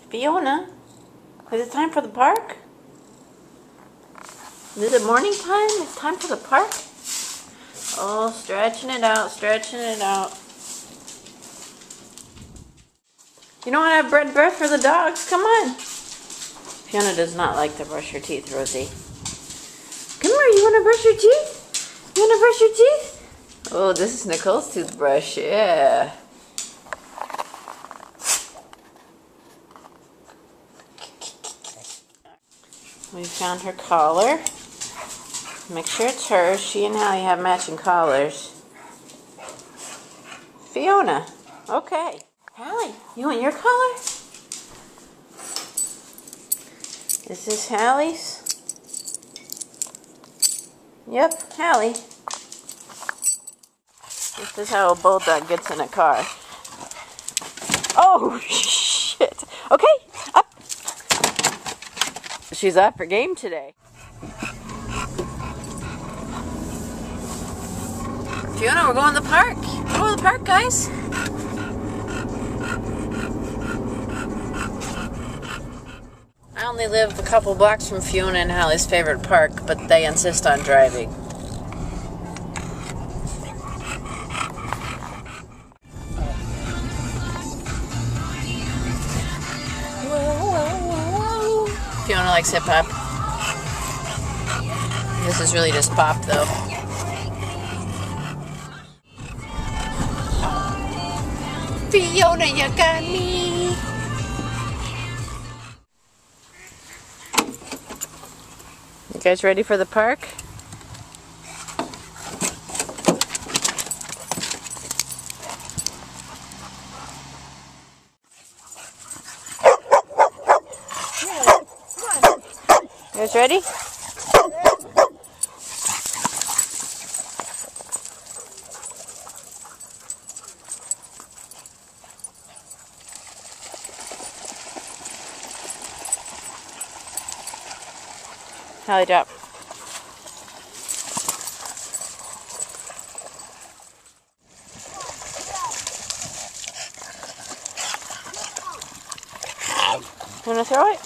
Fiona, is it time for the park? Is it morning time? It's time for the park? Oh, stretching it out, stretching it out. You don't want to have bread for the dogs? Come on. Fiona does not like to brush her teeth, Rosie. Come here, you want to brush your teeth? You want to brush your teeth? Oh, this is Nicole's toothbrush, yeah. We found her collar. Make sure it's hers. She and Hallie have matching collars. Fiona, okay. Hallie, you want your collar? Is this Hallie's? Yep, Hallie. This is how a bulldog gets in a car. Oh, shit. Okay, up. She's up for game today. Fiona, we're going to the park. We're going to the park, guys. I only live a couple blocks from Fiona and Hallie's favorite park, but they insist on driving. Fiona likes hip hop. This is really just pop, though. Fiona, you got me. You guys ready for the park? You guys ready? Hallie, drop. You wanna throw it?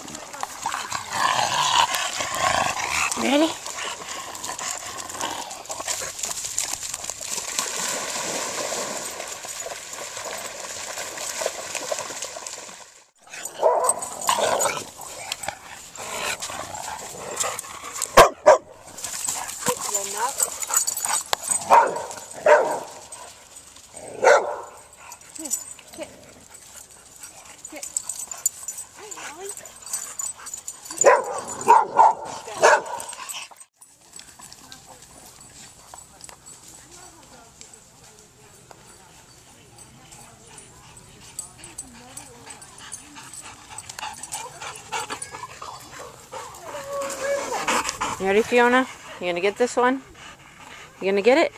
Ready? You ready, Fiona? You gonna get this one? You gonna get it?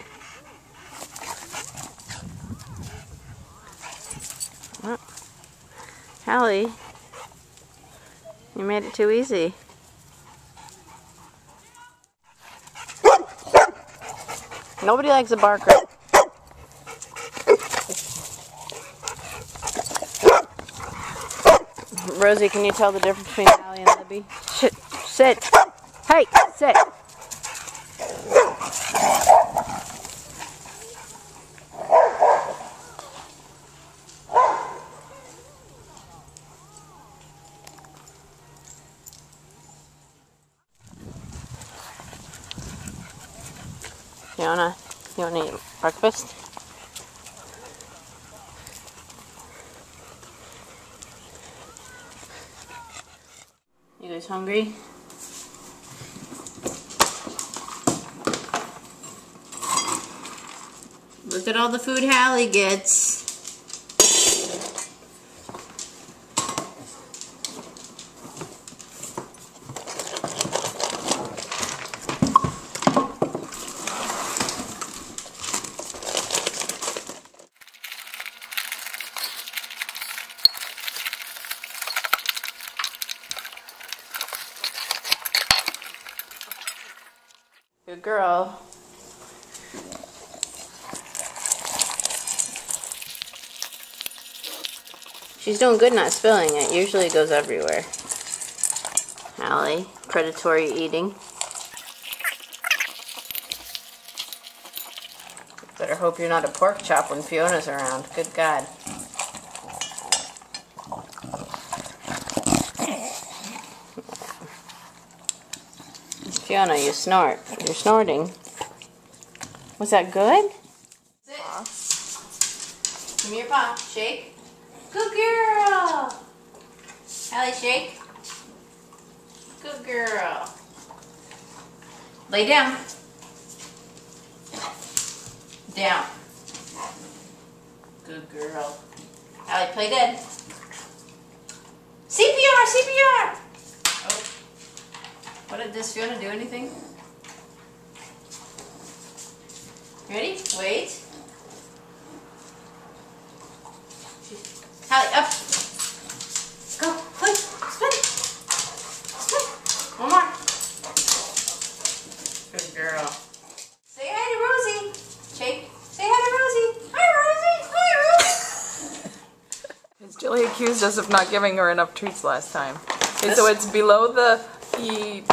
Oh. Hallie, you made it too easy. Nobody likes a barker. Rosie, can you tell the difference between Hallie and Libby? Shit, sit. Hey, sit. You wanna eat breakfast? You guys hungry? Look at all the food Hallie gets. Good girl. She's doing good not spilling it. Usually it goes everywhere. Allie, predatory eating. Better hope you're not a pork chop when Fiona's around. Good God. Fiona, you snort. You're snorting. Was that good? Sit. Give me your paw. Shake. Good girl. Allie, shake. Good girl. Lay down. Down. Good girl. Allie, play dead. CPR, CPR. Oh. What did this Fiona do? Anything? Ready? Wait. Allie, up. Go. Flip. Spin. Spin. One more. Good girl. Say hi to Rosie. Shake. Say hi to Rosie. Hi, Rosie. Hi, Rosie. Because Jilly accused us of not giving her enough treats last time. Okay, so it's below the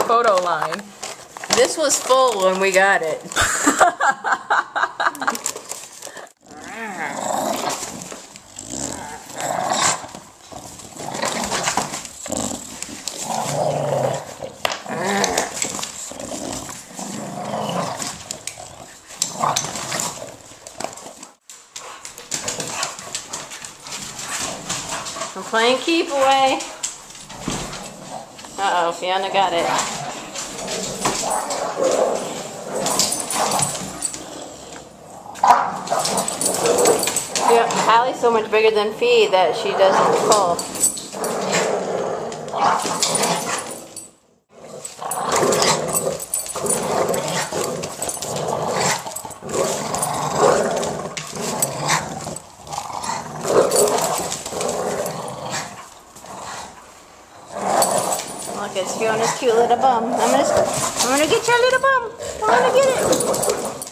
photo line. This was full when we got it. I'm playing keep away. Uh-oh, Fiona got it. Yeah, Hallie's so much bigger than Fee that she doesn't pull. Look, it's Fiona's cute little bum. I'm gonna get your little bum. I'm gonna get it.